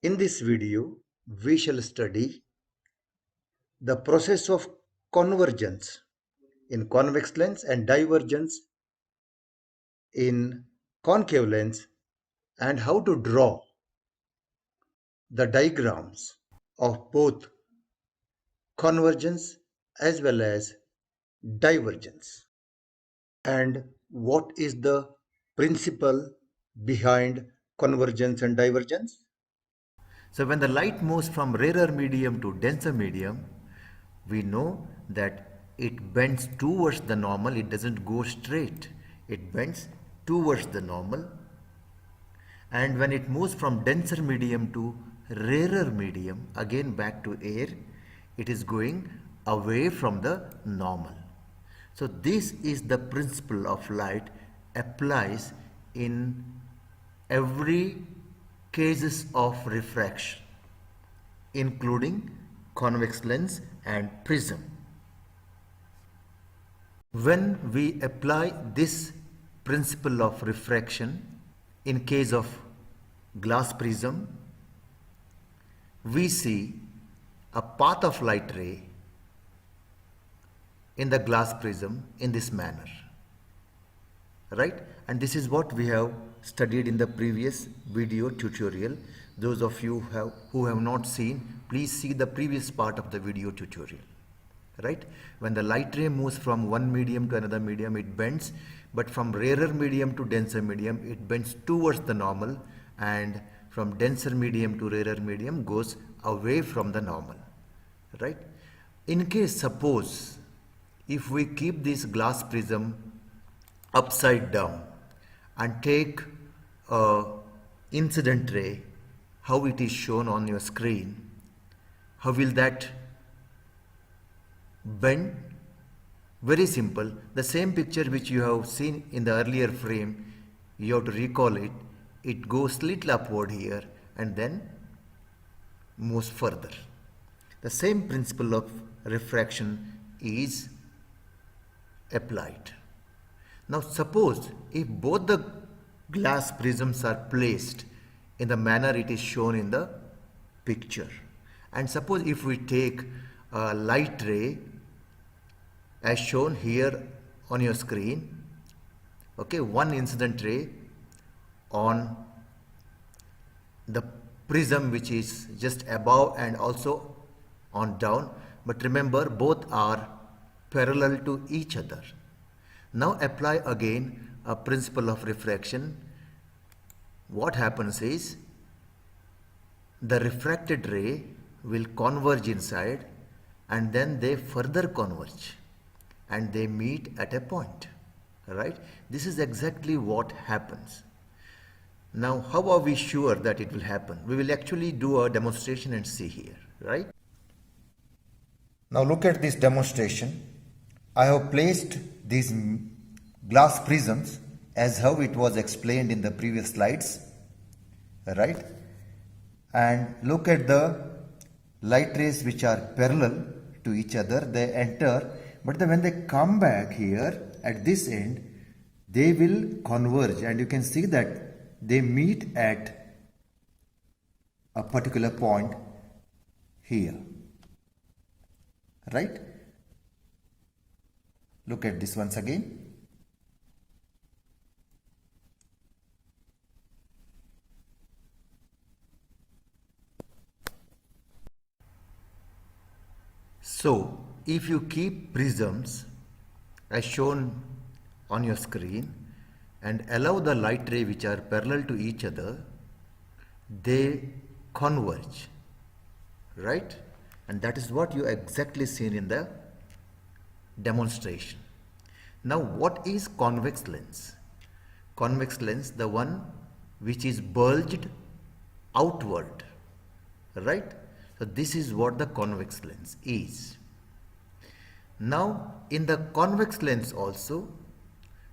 In this video, we shall study the process of convergence in convex lens and divergence in concave lens and how to draw the diagrams of both convergence as well as divergence. And what is the principle behind convergence and divergence? So when the light moves from rarer medium to denser medium, we know that it bends towards the normal, it doesn't go straight, it bends towards the normal. And when it moves from denser medium to rarer medium, again back to air, it is going away from the normal. So this is the principle of light applies in every cases of refraction, including convex lens and prism. When we apply this principle of refraction in case of glass prism, we see a path of light ray in the glass prism in this manner, right? And this is what we have studied in the previous video tutorial. Those of you who have not seen, please see the previous part of the video tutorial, right? When the light ray moves from one medium to another medium, it bends, but from rarer medium to denser medium, it bends towards the normal, and from denser medium to rarer medium goes away from the normal, right? In case, suppose, if we keep this glass prism upside down and take a incident ray, how it is shown on your screen, how will that bend? Very simple. The same picture which you have seen in the earlier frame, you have to recall it. It goes little upward here and then moves further. The same principle of refraction is applied. Now suppose if both the glass prisms are placed in the manner it is shown in the picture, and suppose if we take a light ray as shown here on your screen, okay, one incident ray on the prism which is just above and also on down, but remember both are parallel to each other. Now apply again a principle of refraction. What happens is the refracted ray will converge inside and then they further converge and they meet at a point, right? This is exactly what happens. Now how are we sure that it will happen? We will actually do a demonstration and see here, right? Now look at this demonstration. I have placed these glass prisms as how it was explained in the previous slides, right? And look at the light rays which are parallel to each other. They enter, but when they come back here at this end, they will converge, and you can see that they meet at a particular point here, right? Look at this once again. So, if you keep prisms as shown on your screen and allow the light ray which are parallel to each other, they converge, right? And that is what you exactly seen in the demonstration. Now what is convex lens? Convex lens, the one which is bulged outward, right? So this is what the convex lens is. Now in the convex lens also,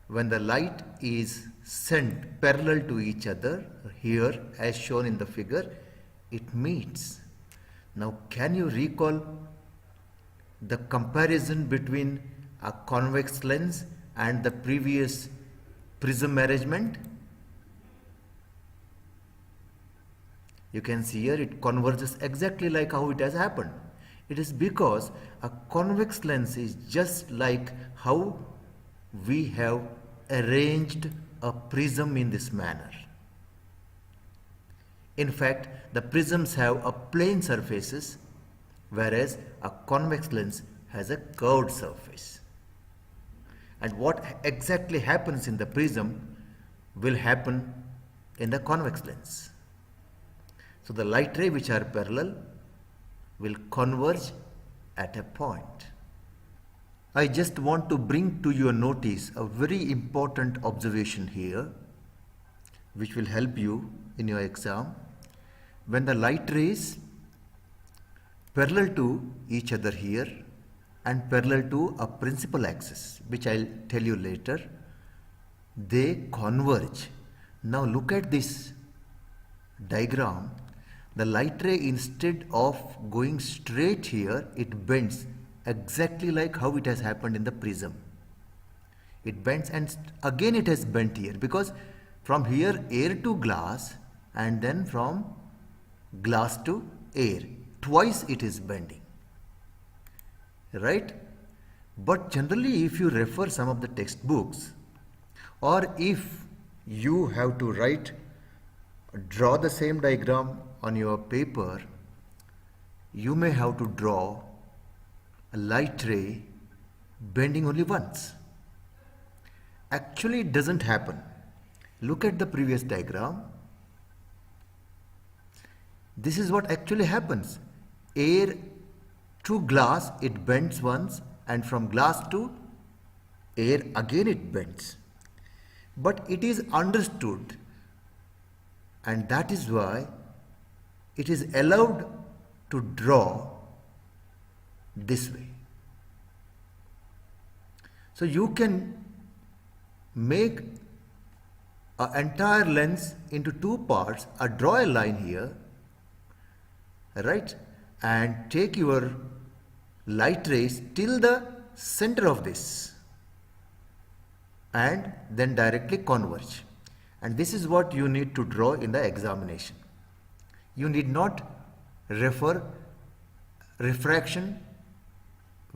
when the light is sent parallel to each other here as shown in the figure, it meets. Now can you recall the comparison between a convex lens and the previous prism arrangement? You can see here it converges exactly like how it has happened. It is because a convex lens is just like how we have arranged a prism in this manner. In fact, the prisms have a plane surfaces, whereas a convex lens has a curved surface. And what exactly happens in the prism will happen in the convex lens. So the light ray which are parallel will converge at a point. I just want to bring to your notice a very important observation here, which will help you in your exam. When the light rays parallel to each other here and parallel to a principal axis, which I'll tell you later, they converge. Now look at this diagram. The light ray, instead of going straight here, it bends exactly like how it has happened in the prism. It bends and again it has bent here, because from here air to glass and then from glass to air, twice it is bending, right? But generally, if you refer some of the textbooks, or if you have to draw the same diagram on your paper, you may have to draw a light ray bending only once. Actually, it doesn't happen. Look at the previous diagram. This is what actually happens. Air to glass, it bends once, and from glass to air again it bends. But it is understood, and that is why it is allowed to draw this way. So you can make an entire lens into two parts, draw a line here, right, and take your light rays till the center of this and then directly converge. And this is what you need to draw in the examination. You need not refer refraction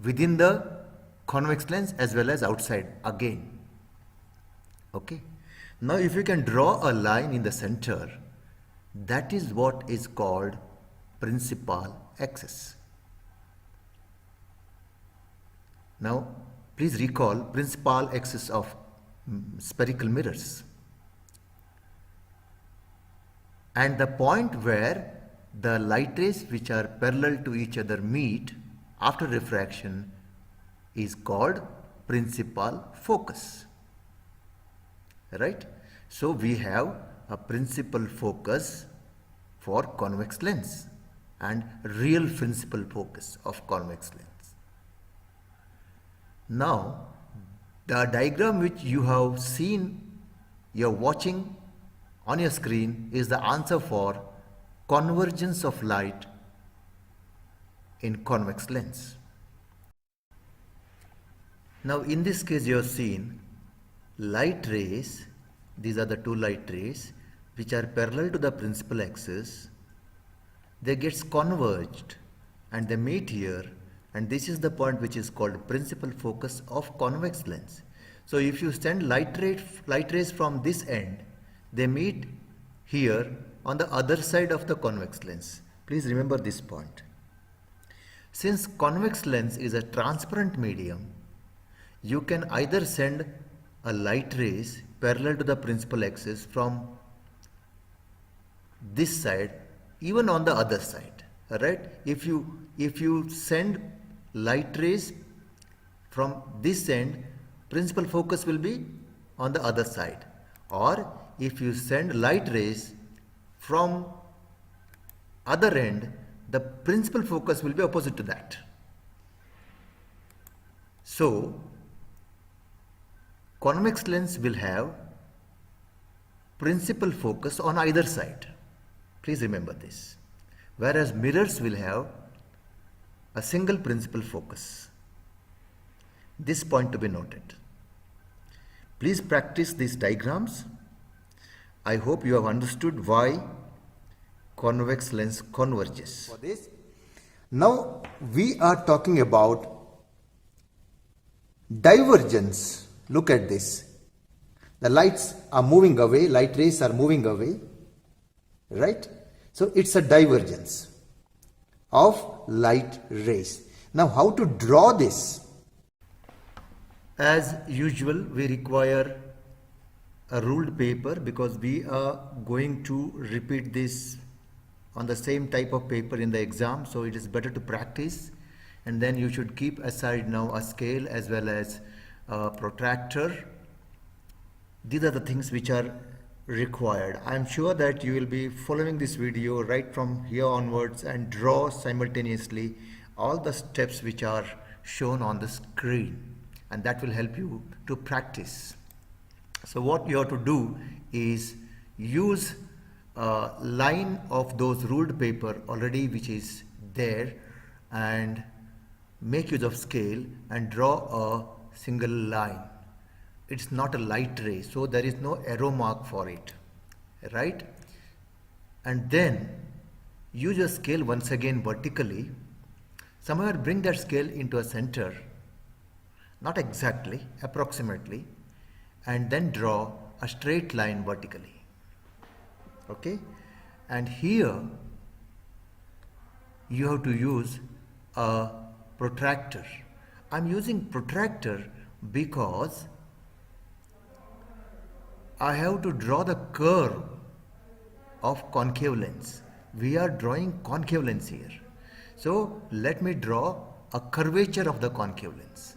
within the convex lens as well as outside again. Okay. Now if you can draw a line in the center, that is what is called principal axis. Now please recall principal axis of spherical mirrors. And the point where the light rays which are parallel to each other meet after refraction is called principal focus. Right? So we have a principal focus for convex lens and real principal focus of convex lens. Now the diagram which you have seen, you are watching on your screen, is the answer for convergence of light in convex lens. Now in this case you have seen light rays, these are the two light rays which are parallel to the principal axis. They gets converged and they meet here, and this is the point which is called principal focus of convex lens. So if you send light rays from this end, they meet here on the other side of the convex lens. Please remember this point. Since convex lens is a transparent medium, you can either send a light rays parallel to the principal axis from this side, even on the other side. Alright? If you send light rays from this end, principal focus will be on the other side. Or if you send light rays from other end, the principal focus will be opposite to that. So convex lens will have principal focus on either side. Please remember this. Whereas mirrors will have a single principal focus. This point to be noted. Please practice these diagrams. I hope you have understood why convex lens converges. For this, now we are talking about divergence. Look at this. The lights are moving away, light rays are moving away, right? So it's a divergence of light rays. Now how to draw this? As usual, we require a ruled paper because we are going to repeat this on the same type of paper in the exam, so it is better to practice. And then you should keep aside now a scale as well as a protractor. These are the things which are required. I am sure that you will be following this video right from here onwards and draw simultaneously all the steps which are shown on the screen, and that will help you to practice. So what you have to do is use a line of those ruled paper already which is there, and make use of scale and draw a single line. It's not a light ray, so there is no arrow mark for it, right? And then use your scale once again vertically. Somewhere bring that scale into a center, not exactly, approximately, and then draw a straight line vertically. Okay? And here you have to use a protractor. I'm using protractor because I have to draw the curve of concave lens. We are drawing concave lens here. So let me draw a curvature of the concave lens.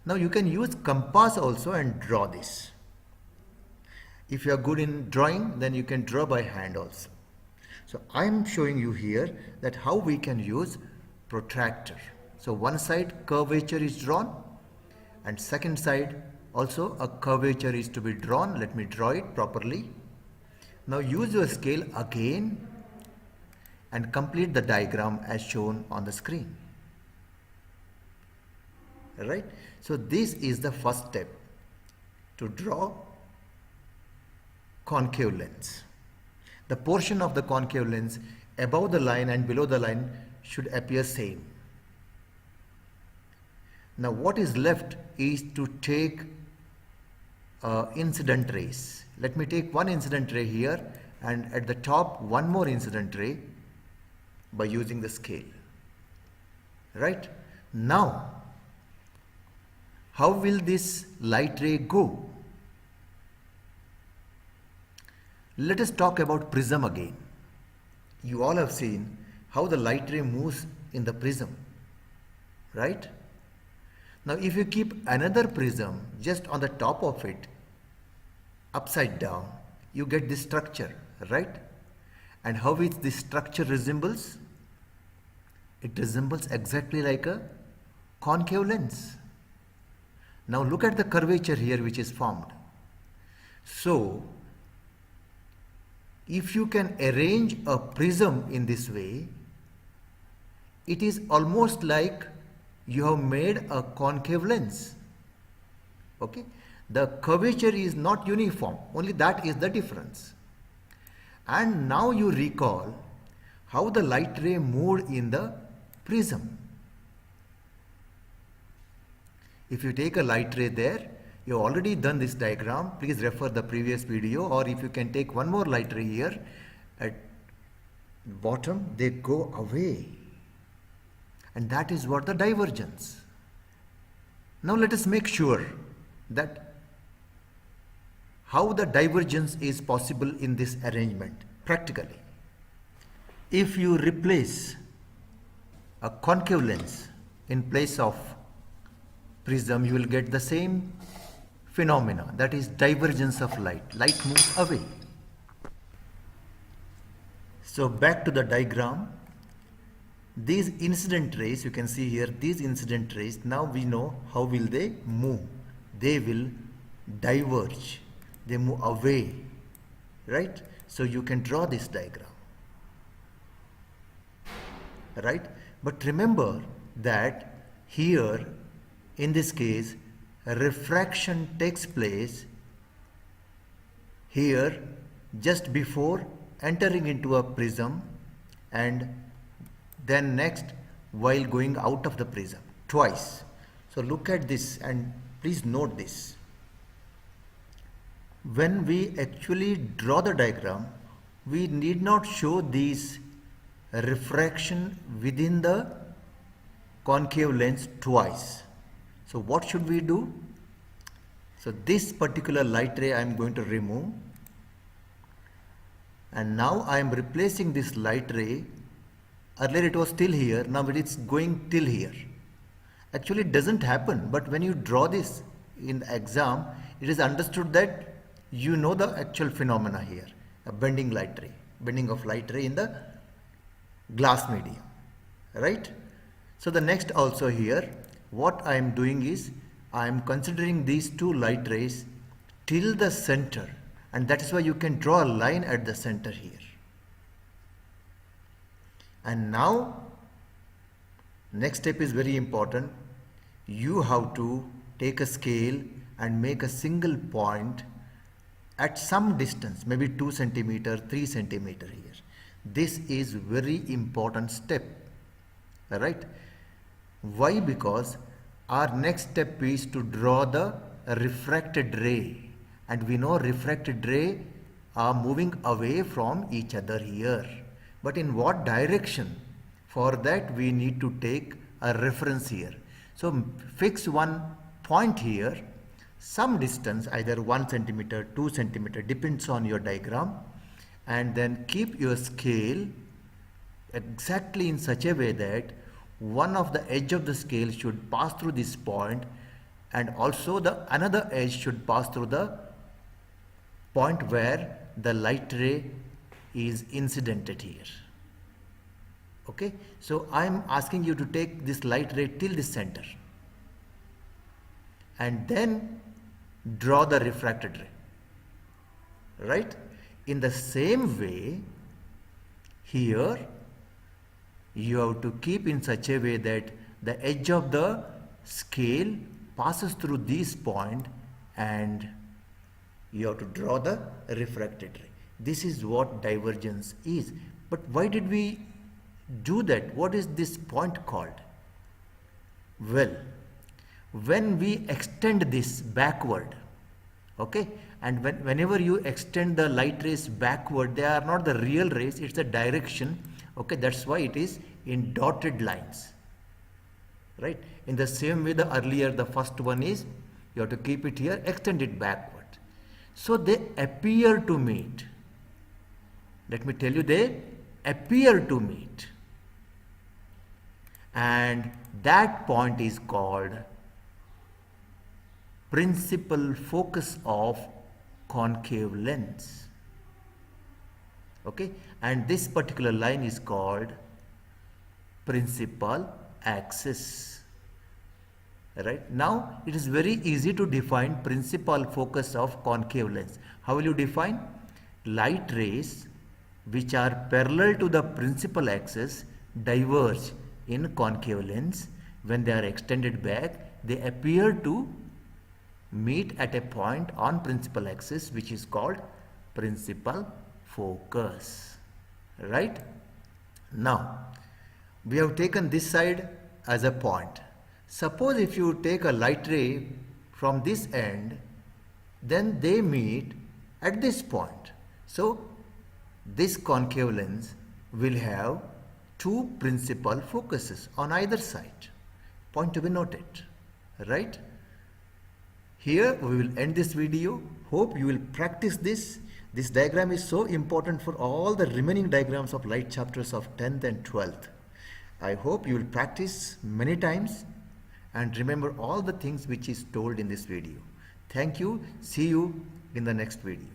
Now you can use compass also and draw this. If you are good in drawing, then you can draw by hand also. So I am showing you here that how we can use protractor. So one side curvature is drawn, and second side also a curvature is to be drawn. Let me draw it properly. Now use your scale again and complete the diagram as shown on the screen. Right? So this is the first step to draw concave lens. The portion of the concave lens above the line and below the line should appear same. Now what is left is to take incident rays. Let me take one incident ray here, and at the top one more incident ray by using the scale. Right? Now how will this light ray go? Let us talk about prism again. You all have seen how the light ray moves in the prism, right? Now if you keep another prism just on the top of it, upside down, you get this structure, right? And how is this structure resembles? It resembles exactly like a concave lens. Now look at the curvature here which is formed. So if you can arrange a prism in this way, it is almost like you have made a concave lens. Okay? The curvature is not uniform, only that is the difference. And now you recall how the light ray moved in the prism. If you take a light ray there, you have already done this diagram. Please refer the previous video, or if you can take one more light ray here at bottom, they go away. And that is what the divergence. Now let us make sure that how the divergence is possible in this arrangement practically. If you replace a concave lens in place of prism, you will get the same phenomena, that is divergence of light. Light moves away. So back to the diagram. These incident rays, you can see here, these incident rays, now we know how will they move. They will diverge. They move away, right? So you can draw this diagram, right? But remember that here, in this case, refraction takes place here just before entering into a prism and then next while going out of the prism twice. So look at this and please note this. When we actually draw the diagram, we need not show these refraction within the concave lens twice. So what should we do? So this particular light ray I am going to remove, and now I am replacing this light ray. Earlier it was still here, now it is going till here. Actually it doesn't happen, but when you draw this in the exam, it is understood that you know the actual phenomena here, a bending light ray, bending of light ray in the glass medium, right? So the next also here, what I am doing is I am considering these two light rays till the center, and that is why you can draw a line at the center here. And now next step is very important. You have to take a scale and make a single point at some distance, maybe 2 centimeter, 3 centimeter here. This is very important step, right? Why? Because our next step is to draw the refracted ray, and we know refracted ray are moving away from each other here. But in what direction? For that we need to take a reference here. So fix one point here, some distance, either 1 centimeter, 2 centimeter, depends on your diagram, and then keep your scale exactly in such a way that one of the edge of the scale should pass through this point, and also the another edge should pass through the point where the light ray is incidented here. Okay, so I am asking you to take this light ray till the center and then draw the refracted ray, right? In the same way, here you have to keep in such a way that the edge of the scale passes through this point and you have to draw the refracted ray. This is what divergence is. But why did we do that? What is this point called? Well, when we extend this backward, okay, and whenever you extend the light rays backward, they are not the real rays, it's the direction, okay, that's why it is in dotted lines, right? In the same way, the earlier, the first one is, you have to keep it here, extend it backward. So they appear to meet. Let me tell you, they appear to meet. And that point is called principal focus of concave lens. Okay, and this particular line is called principal axis. Right now, it is very easy to define principal focus of concave lens. How will you define? Light rays which are parallel to the principal axis diverge in concave lens. When they are extended back, they appear to meet at a point on principal axis, which is called principal focus. Right? Now, we have taken this side as a point. Suppose if you take a light ray from this end, then they meet at this point. So this concave lens will have two principal focuses on either side. Point to be noted, right? Here we will end this video. Hope you will practice this. This diagram is so important for all the remaining diagrams of light chapters of 10th and 12th. I hope you will practice many times and remember all the things which is told in this video. Thank you. See you in the next video.